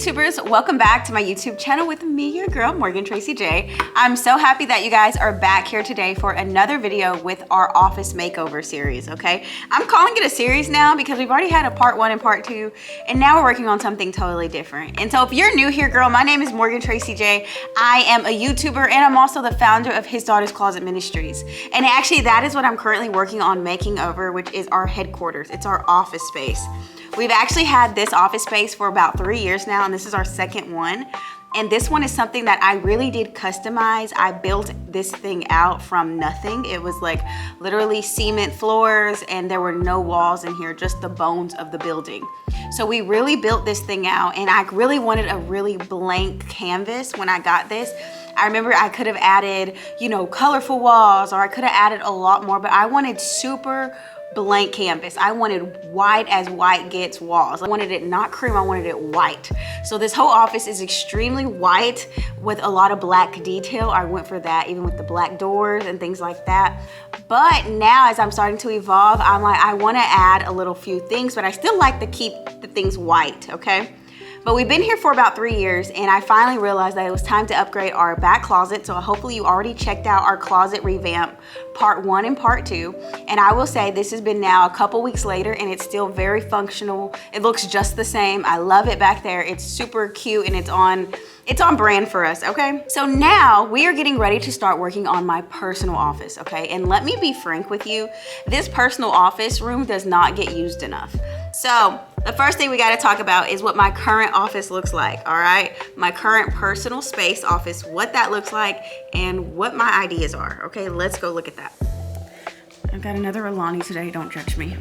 YouTubers, welcome back to my YouTube channel with me, your girl, Morgan Tracy J. I'm so happy that you guys are back here today for another video with our office makeover series, okay? I'm calling it a series now because we've already had a part 1 and part 2, and now we're working on something totally different. And so if you're new here, girl, my name is Morgan Tracy J. I am a YouTuber and I'm also the founder of His Daughter's Closet Ministries. And actually that is what I'm currently working on making over, which is our headquarters. It's our office space. We've actually had this office space for about 3 years now, and this is our second one. And this one is something that I really did customize. I built this thing out from nothing. It was like literally cement floors and there were no walls in here, just the bones of the building. So we really built this thing out, and I really wanted a really blank canvas when I got this. I remember I could have added, you know, colorful walls, or I could have added a lot more, but I wanted super blank canvas. I wanted white as white gets walls. I wanted it not cream, I wanted it white. So this whole office is extremely white with a lot of black detail. I went for that, even with the black doors and things like that. But now as I'm starting to evolve, I'm like, I want to add a little few things, but I still like to keep the things white, okay? But we've been here for about 3 years, and I finally realized that it was time to upgrade our back closet. So hopefully you already checked out our closet revamp part 1 and part 2. And I will say this has been now a couple weeks later and it's still very functional. It looks just the same. I love it back there. It's super cute and it's on brand for us, okay? So now we are getting ready to start working on my personal office, okay? And let me be frank with you, this personal office room does not get used enough. So the first thing we gotta talk about is what my current office looks like, all right? My current personal space office, what that looks like, and what my ideas are, okay? Let's go look at that. I've got another Alani today, don't judge me.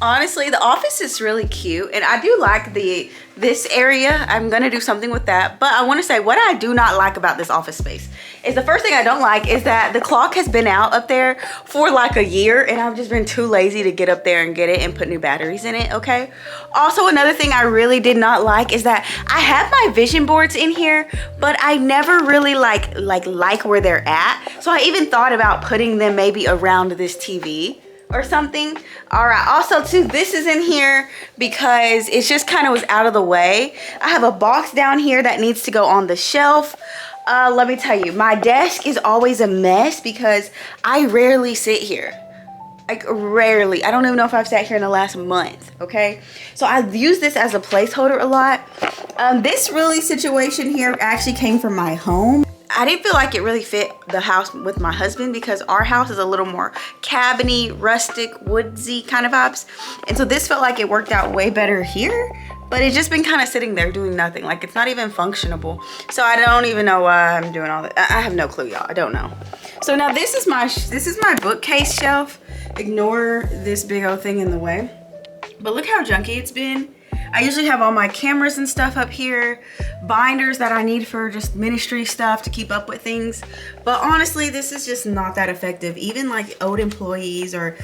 Honestly, the office is really cute, and I do like this area. I'm gonna do something with that, but I want to say what I do not like about this office space is the first thing I don't like is that the clock has been out up there for like a year, and I've just been too lazy to get up there and get it and put new batteries in it, okay? Also, another thing I really did not like is that I have my vision boards in here, but I never really like where they're at. So I even thought about putting them maybe around this TV or something. All right, also too, this is in here because it just kind of was out of the way. I have a box down here that needs to go on the shelf. Let me tell you, my desk is always a mess because I rarely sit here. Like rarely. I don't even know if I've sat here in the last month, okay? So I've used this as a placeholder a lot. This really situation here actually came from my home. I didn't feel like it really fit the house with my husband because our house is a little more cabiny, rustic, woodsy kind of vibes. And so this felt like it worked out way better here, but it's just been kind of sitting there doing nothing. Like it's not even functionable. So I don't even know why I'm doing all that. I have no clue, y'all. I don't know. So now this is my bookcase shelf. Ignore this big old thing in the way. But look how junky it's been. I usually have all my cameras and stuff up here, binders that I need for just ministry stuff to keep up with things. But honestly, this is just not that effective. Even like old employees or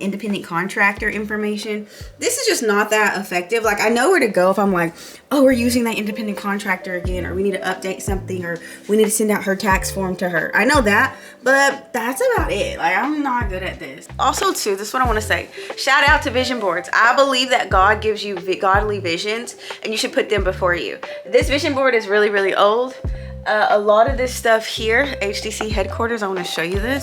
independent contractor information, this is just not that effective. Like I know where to go if I'm like, oh, we're using that independent contractor again, or we need to update something, or we need to send out her tax form to her. I know that, but that's about it. Like I'm not good at this. Also too, this is what I want to say. Shout out to vision boards. I believe that God gives you godly visions and you should put them before you. This vision board is really, really old. A lot of this stuff here, HDC headquarters, I want to show you this.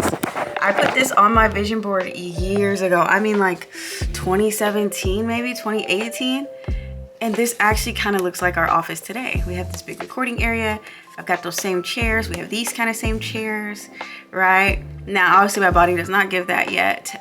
I put this on my vision board years ago. I mean like 2017, maybe 2018. And this actually kind of looks like our office today. We have this big recording area. I've got those same chairs. We have these kind of same chairs, right? Now, obviously my body does not give that yet.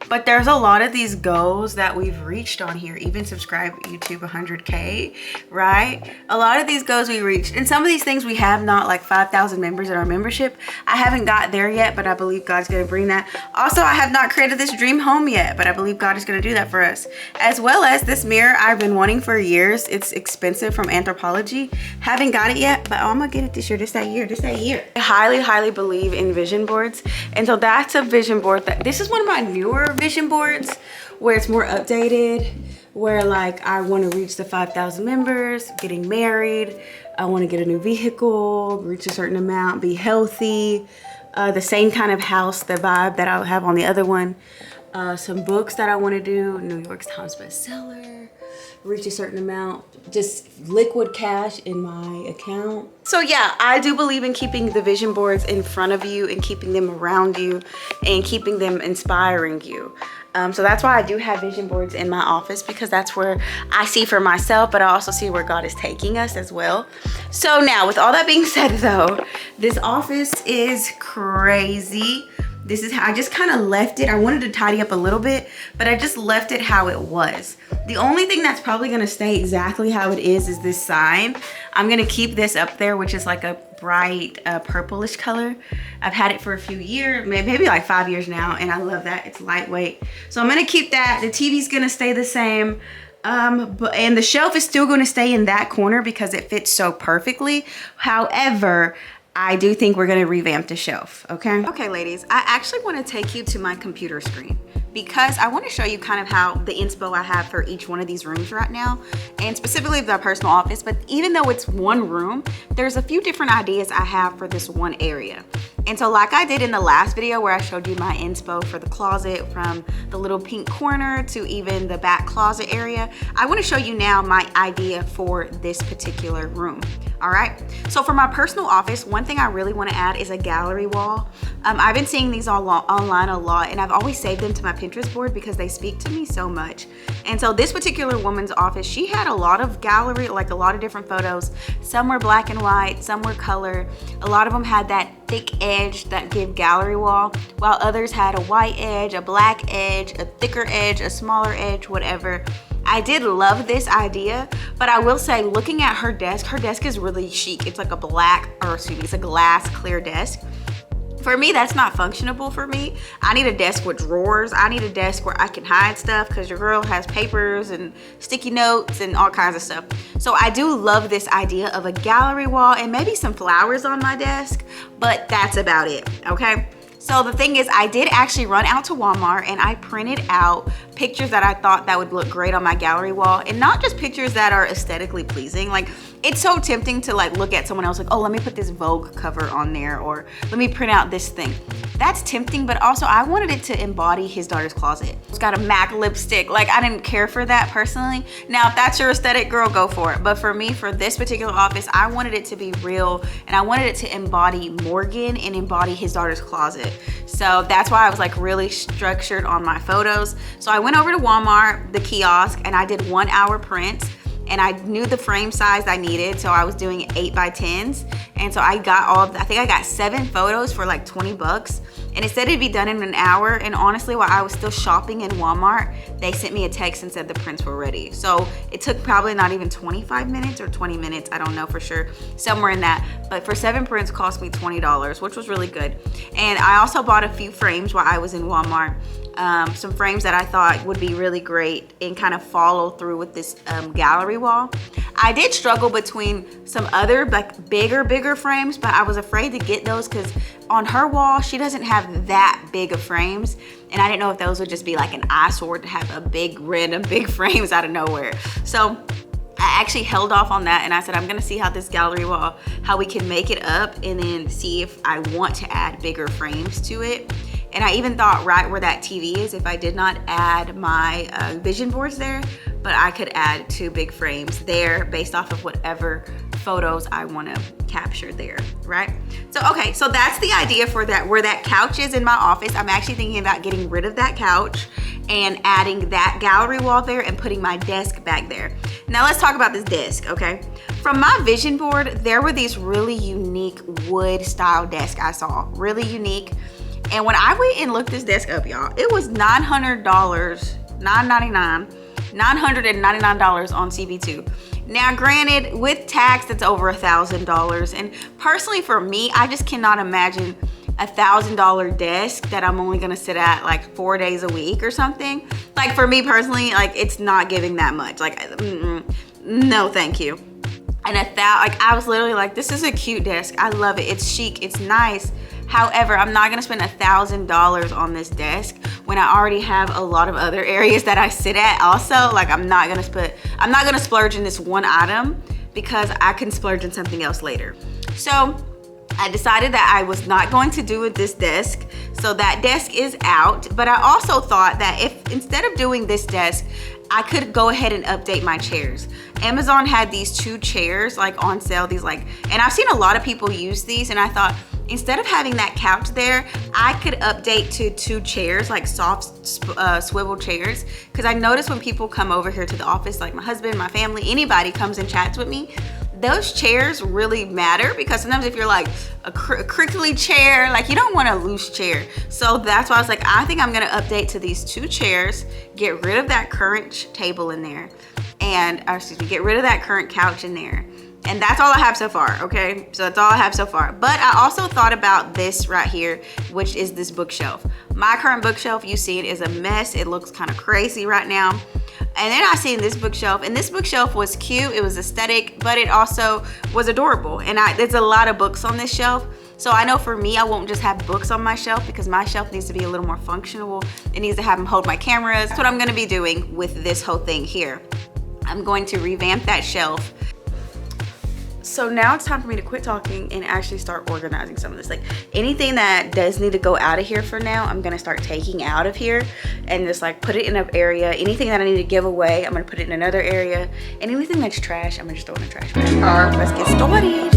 But there's a lot of these goals that we've reached on here, even subscribe YouTube 100K, right? A lot of these goals we reached, and some of these things we have not, like 5,000 members in our membership. I haven't got there yet, but I believe God's gonna bring that. Also, I have not created this dream home yet, but I believe God is gonna do that for us. As well as this mirror I've been wanting for years. It's expensive from Anthropology. Haven't got it yet, but I'm gonna get it this year, this that year. I highly, highly believe in vision boards. And so that's a vision board this is one of my newer vision boards where it's more updated, where like I want to reach the 5,000 members, getting married, I want to get a new vehicle, reach a certain amount, be healthy, the same kind of house, the vibe that I have on the other one. Some books that I want to do, New York Times bestseller, reach a certain amount, just liquid cash in my account. So yeah, I do believe in keeping the vision boards in front of you and keeping them around you and keeping them inspiring you. So that's why I do have vision boards in my office, because that's where I see for myself, but I also see where God is taking us as well. So now, with all that being said though, this office is crazy. This is how I just kind of left it. I wanted to tidy up a little bit, but I just left it how it was. The only thing that's probably gonna stay exactly how it is this sign. I'm gonna keep this up there, which is like a bright purplish color. I've had it for a few years, maybe like 5 years now, and I love that. It's lightweight. So I'm gonna keep that. The TV's gonna stay the same. And the shelf is still gonna stay in that corner because it fits so perfectly. However, I do think we're gonna revamp the shelf, okay? Okay, ladies, I actually wanna take you to my computer screen because I wanna show you kind of how the inspo I have for each one of these rooms right now, and specifically the personal office, but even though it's one room, there's a few different ideas I have for this one area. And so like I did in the last video where I showed you my inspo for the closet, from the little pink corner to even the back closet area, I wanna show you now my idea for this particular room. All right, so for my personal office, one thing I really want to add is a gallery wall. I've been seeing these online a lot, and I've always saved them to my Pinterest board because they speak to me so much. And so this particular woman's office, she had a lot of gallery, like a lot of different photos. Some were black and white, some were color. A lot of them had that thick edge that give gallery wall, while others had a white edge, a black edge, a thicker edge, a smaller edge, whatever. I did love this idea, but I will say, looking at her desk is really chic. It's like it's a glass clear desk. For me, that's not functionable for me. I need a desk with drawers. I need a desk where I can hide stuff, because your girl has papers and sticky notes and all kinds of stuff. So I do love this idea of a gallery wall and maybe some flowers on my desk, but that's about it, okay? So the thing is, I did actually run out to Walmart and I printed out pictures that I thought that would look great on my gallery wall, and not just pictures that are aesthetically pleasing. Like, it's so tempting to like look at someone else like, oh, let me put this Vogue cover on there, or let me print out this thing. That's tempting, but also I wanted it to embody his daughter's closet. It's got a MAC lipstick. Like, I didn't care for that personally. Now, if that's your aesthetic, girl, go for it. But for me, for this particular office, I wanted it to be real, and I wanted it to embody Morgan and embody his daughter's closet. So that's why I was like really structured on my photos. So I went over to Walmart, the kiosk, and I did 1 hour prints. And I knew the frame size I needed, so I was doing 8x10s. And so I got I think I got 7 photos for like 20 bucks. And it said it'd be done in an hour. And honestly, while I was still shopping in Walmart, they sent me a text and said the prints were ready. So it took probably not even 25 minutes or 20 minutes. I don't know for sure, somewhere in that. But for 7 prints cost me $20, which was really good. And I also bought a few frames while I was in Walmart. Some frames that I thought would be really great and kind of follow through with this gallery wall. I did struggle between some other like bigger frames, but I was afraid to get those because on her wall, she doesn't have that big of frames. And I didn't know if those would just be like an eyesore to have a random big frames out of nowhere. So I actually held off on that, and I said, I'm gonna see how this gallery wall, how we can make it up, and then see if I want to add bigger frames to it. And I even thought right where that TV is, if I did not add my vision boards there, but I could add 2 big frames there based off of whatever photos I want to capture there, right? So, okay, so that's the idea for that, where that couch is in my office. I'm actually thinking about getting rid of that couch and adding that gallery wall there and putting my desk back there. Now let's talk about this desk, okay? From my vision board, there were these really unique wood style desks I saw, really unique. And when I went and looked this desk up, y'all, it was $900, $999 on CB2. Now, granted, with tax, that's over $1,000. And personally, for me, I just cannot imagine $1,000 desk that I'm only gonna sit at like 4 days a week or something. Like, for me personally, like, it's not giving that much. Like, no, thank you. And I was literally like, this is a cute desk. I love it. It's chic. It's nice. However, I'm not gonna spend $1,000 on this desk when I already have a lot of other areas that I sit at also. Like, I'm not gonna splurge in this one item because I can splurge in something else later. So I decided that I was not going to do this desk, so that desk is out. But I also thought that if instead of doing this desk, I could go ahead and update my chairs. Amazon had these 2 chairs like on sale, these like, and I've seen a lot of people use these, and I thought instead of having that couch there, I could update to 2 chairs, like soft swivel chairs. Because I notice when people come over here to the office, like my husband, my family, anybody comes and chats with me, those chairs really matter, because sometimes if you're like a crinkly chair, like you don't want a loose chair. So that's why I was like, I think I'm gonna update to these 2 chairs, get rid of that current table in there, and excuse me, get rid of that current couch in there. And that's all I have so far, okay? So that's all I have so far. But I also thought about this right here, which is this bookshelf. My current bookshelf, you see it, is a mess. It looks kind of crazy right now. And then I seen this bookshelf, and this bookshelf was cute. It was aesthetic, but it also was adorable. And there's a lot of books on this shelf. So I know for me, I won't just have books on my shelf, because my shelf needs to be a little more functional. It needs to have them hold my cameras. That's what I'm gonna be doing with this whole thing here. I'm going to revamp that shelf. So now it's time for me to quit talking and actually start organizing some of this. Like anything that does need to go out of here for now, I'm gonna start taking out of here and just like put it in an area. Anything that I need to give away, I'm gonna put it in another area. And anything that's trash, I'm gonna just throw in the trash bag. All right, let's get started.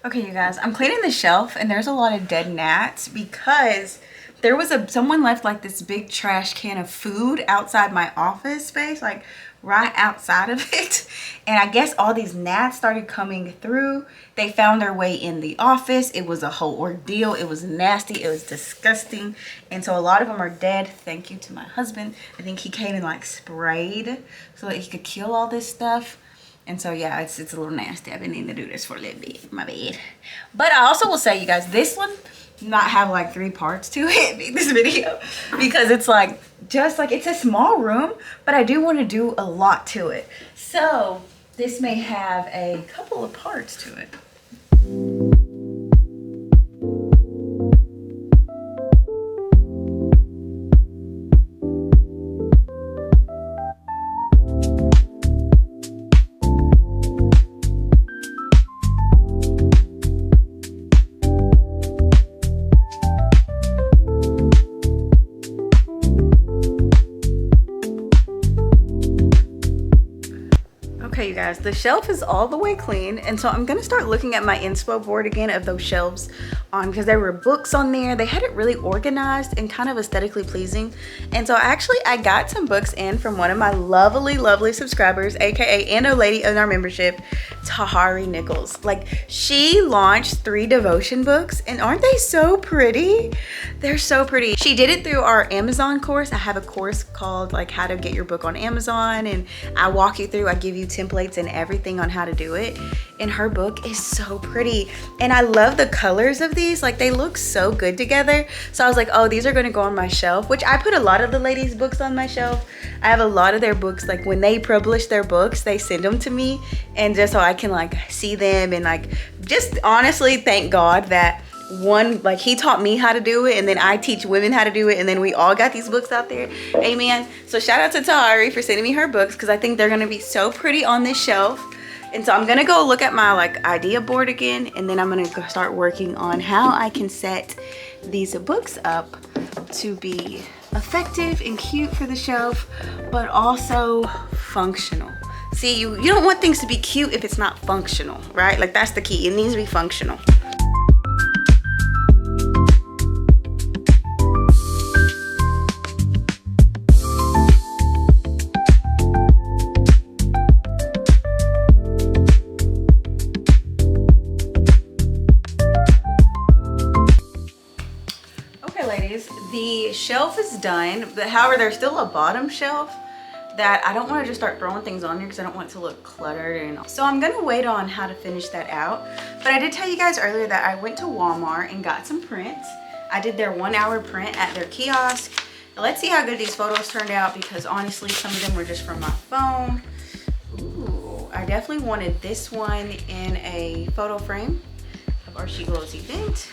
Okay, you guys, I'm cleaning the shelf and there's a lot of dead gnats because there was someone left like this big trash can of food outside my office space, like right outside of it. And I guess all these gnats started coming through. They found their way in the office. It was a whole ordeal. It was nasty. It was disgusting. And so a lot of them are dead. Thank you to my husband. I think he came and like sprayed so that he could kill all this stuff. And so yeah, it's a little nasty. I've been needing to do this for a little bit, my bad. But I also will say, you guys, this one not have like 3 parts to it, this video, because it's like just like it's a small room, but I do want to do a lot to it. So this may have a couple of parts to it. Okay, you guys, the shelf is all the way clean, and so I'm gonna start looking at my inspo board again of those shelves on, because there were books on there. They had it really organized and kind of aesthetically pleasing. And so actually I got some books in from one of my lovely subscribers, aka and a lady in our membership, Tahari Nichols. Like, she launched 3 devotion books, and aren't they so pretty? They're so pretty. She did it through our Amazon course. I have a course called like how to get your book on Amazon, and I walk you through, I give you templates and everything on how to do it. And her book is so pretty, and I love the colors of these. Like, they look so good together. So I was like, oh, these are gonna go on my shelf, which I put a lot of the ladies' books on my shelf. I have a lot of their books. Like, when they publish their books, they send them to me, and just so I can like see them, and like just honestly thank God that one, like, he taught me how to do it, and then I teach women how to do it, and then we all got these books out there. Amen. So shout out to Tahari for sending me her books, because I think they're gonna be so pretty on this shelf. And so I'm gonna go look at my like idea board again, and then I'm gonna go start working on how I can set these books up to be effective and cute for the shelf, but also functional. See, you don't want things to be cute if it's not functional, right? Like, that's the key. It needs to be functional. done. But however, there's still a bottom shelf that I don't want to just start throwing things on there because I don't want it to look cluttered. And so I'm gonna wait on how to finish that out. But I did tell you guys earlier that I went to Walmart and got some prints. I did their 1 hour print at their kiosk. Let's see how good these photos turned out, because honestly, some of them were just from my phone. Ooh, I definitely wanted this one in a photo frame of our She Glows event.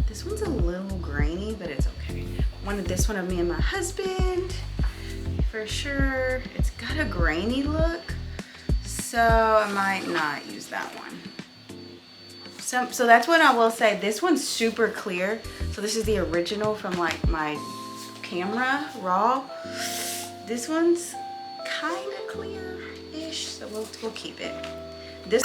This one's a little grainy, but it's okay. Wanted this one of me and my husband, for sure. It's got a grainy look, so I might not use that one. So that's what I will say. This one's super clear. So this is the original from like my camera raw. This one's kind of clear-ish, so we'll keep it. This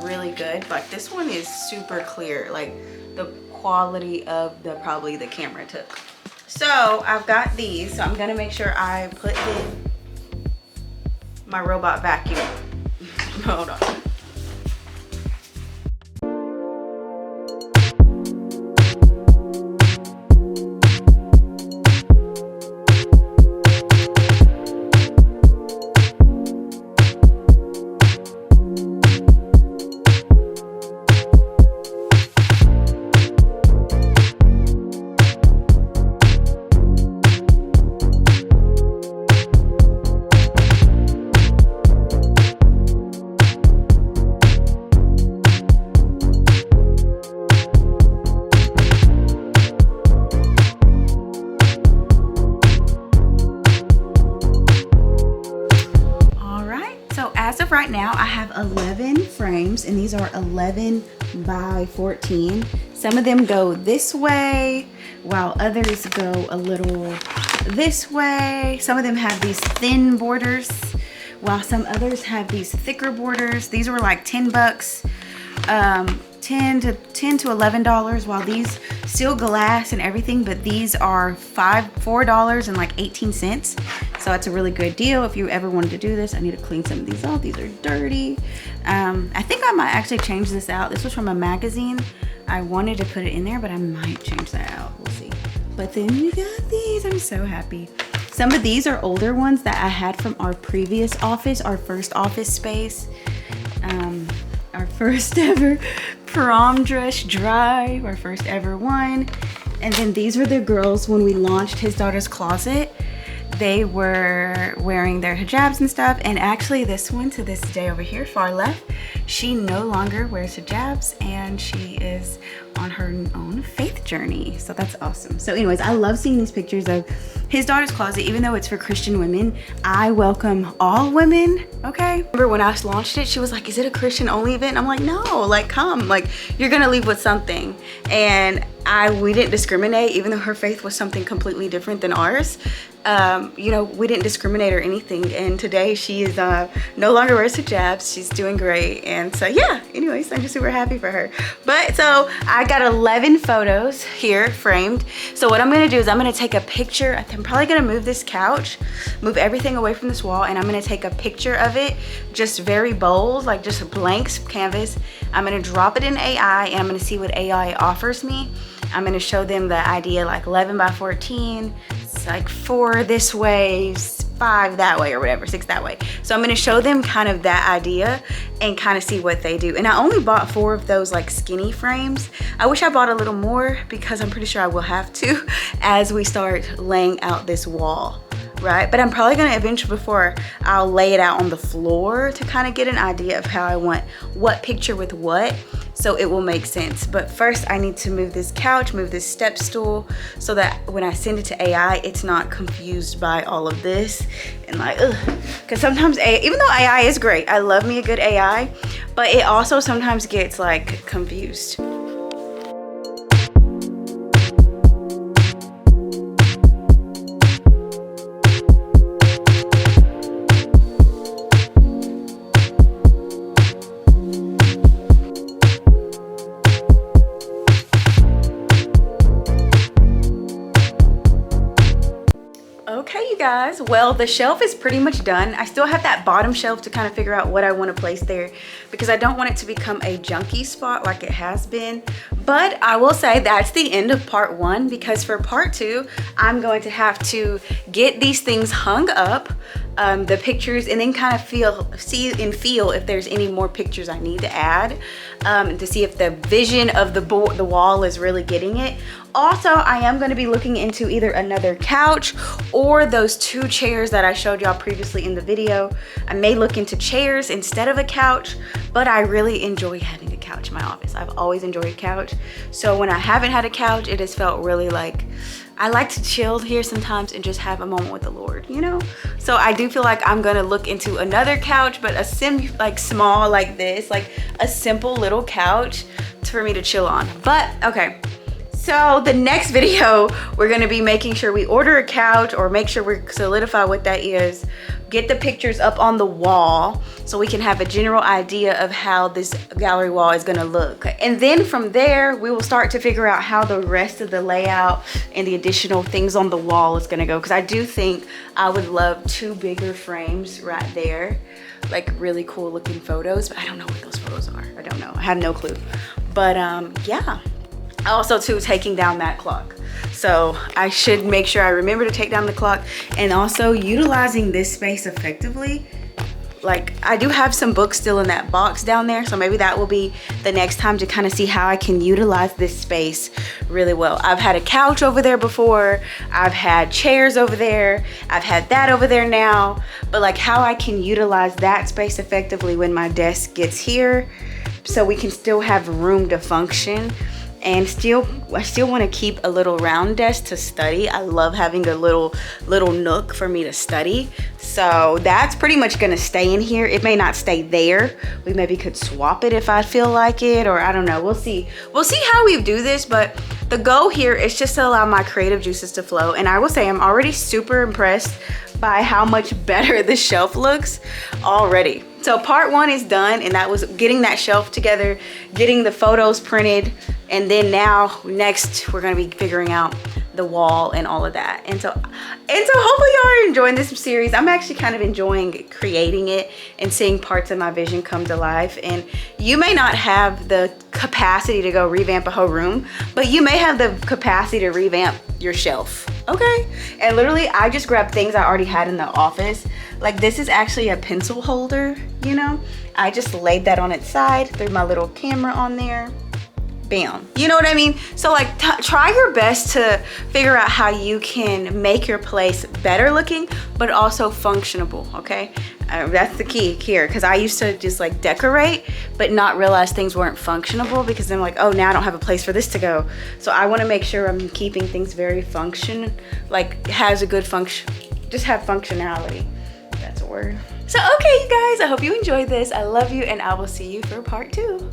really good, but this one is super clear, like the quality of probably the camera took. So I've got these, so I'm gonna make sure I put in my robot vacuum. Hold on. Right now I have 11 frames, and these are 11 by 14. Some of them go this way while others go a little this way. Some of them have these thin borders while some others have these thicker borders. These were like 10 bucks, $10 to $11, while these still glass and everything, but these are $4 and like 18 cents. So it's a really good deal if you ever wanted to do this. I need to clean some of these off. These are dirty. I think I might actually change this out. This was from a magazine. I wanted to put it in there, but I might change that out. We'll see. But then we got these. I'm so happy. Some of these are older ones that I had from our previous office, our first office space. Our first ever prom dress drive, our first ever one. And then these were the girls when we launched His Daughter's Closet. They were wearing their hijabs and stuff. And actually this one to this day over here, far left, she no longer wears hijabs and she is on her own faith journey. So that's awesome. So anyways, I love seeing these pictures of His Daughter's Closet. Even though it's for Christian women, I welcome all women, okay? Remember when I launched it, she was like, is it a Christian only event? I'm like, no, like come, like you're gonna leave with something. And we didn't discriminate, even though her faith was something completely different than ours. You know, we didn't discriminate or anything. And today she is no longer wears hijabs. She's doing great. And so yeah, anyways, I'm just super happy for her. But so I got 11 photos here framed. So what I'm gonna do is I'm gonna take a picture. I'm probably gonna move this couch, move everything away from this wall, and I'm gonna take a picture of it, just very bold, like just a blank canvas. I'm gonna drop it in AI and I'm gonna see what AI offers me. I'm gonna show them the idea, like 11 by 14, it's like 4 this way, 5 that way, or whatever, 6 that way. So I'm gonna show them kind of that idea and kind of see what they do. And I only bought 4 of those like skinny frames. I wish I bought a little more because I'm pretty sure I will have to as we start laying out this wall, right? But I'm probably gonna eventually, before I'll lay it out on the floor to kind of get an idea of how I want what picture with what, so it will make sense. But first I need to move this couch, move this step stool, so that when I send it to AI, it's not confused by all of this and like, ugh. Because sometimes even though AI is great, I love me a good AI, but it also sometimes gets like confused. Okay, you guys, well, the shelf is pretty much done. I still have that bottom shelf to kind of figure out what I want to place there because I don't want it to become a junky spot like it has been. But I will say that's the end of part 1, because for part 2, I'm going to have to get these things hung up, the pictures, and then kind of see and feel if there's any more pictures I need to add, to see if the vision of the wall is really getting it. Also, I am going to be looking into either another couch or those 2 chairs that I showed y'all previously in the video. I may look into chairs instead of a couch, but I really enjoy having a couch in my office. I've always enjoyed a couch. So when I haven't had a couch, it has felt really like I like to chill here sometimes and just have a moment with the Lord, you know? So I do feel like I'm gonna look into another couch, but small like this, like a simple little couch for me to chill on. But okay. So the next video, we're gonna be making sure we order a couch, or make sure we solidify what that is, get the pictures up on the wall so we can have a general idea of how this gallery wall is gonna look. And then from there, we will start to figure out how the rest of the layout and the additional things on the wall is gonna go. Because I do think I would love 2 bigger frames right there, like really cool looking photos, but I don't know what those photos are. I don't know, I have no clue. But yeah. Also too, taking down that clock. So I should make sure I remember to take down the clock, and also utilizing this space effectively. Like, I do have some books still in that box down there, so maybe that will be the next time to kind of see how I can utilize this space really well. I've had a couch over there before, I've had chairs over there, I've had that over there now, but like how I can utilize that space effectively when my desk gets here, so we can still have room to function. And I still want to keep a little round desk to study. I love having a little nook for me to study. So that's pretty much going to stay in here. It may not stay there. We maybe could swap it if I feel like it, or I don't know. We'll see. We'll see how we do this, but the goal here is just to allow my creative juices to flow. And I will say I'm already super impressed by how much better the shelf looks already. So part 1 is done, and that was getting that shelf together, getting the photos printed, and then now next we're gonna be figuring out the wall and all of that. And so hopefully y'all are enjoying this series. I'm actually kind of enjoying creating it and seeing parts of my vision come to life. And you may not have the capacity to go revamp a whole room, but you may have the capacity to revamp your shelf, okay? And literally, I just grabbed things I already had in the office. Like, this is actually a pencil holder, you know? I just laid that on its side, threw my little camera on there. Bam, you know what I mean? So like, try your best to figure out how you can make your place better looking, but also functionable, okay? That's the key here, because I used to just like decorate, but not realize things weren't functionable, because I'm like, oh, now I don't have a place for this to go. So I want to make sure I'm keeping things very like has a good function, just have functionality. That's a word. So okay, you guys, I hope you enjoyed this. I love you, and I will see you for part 2.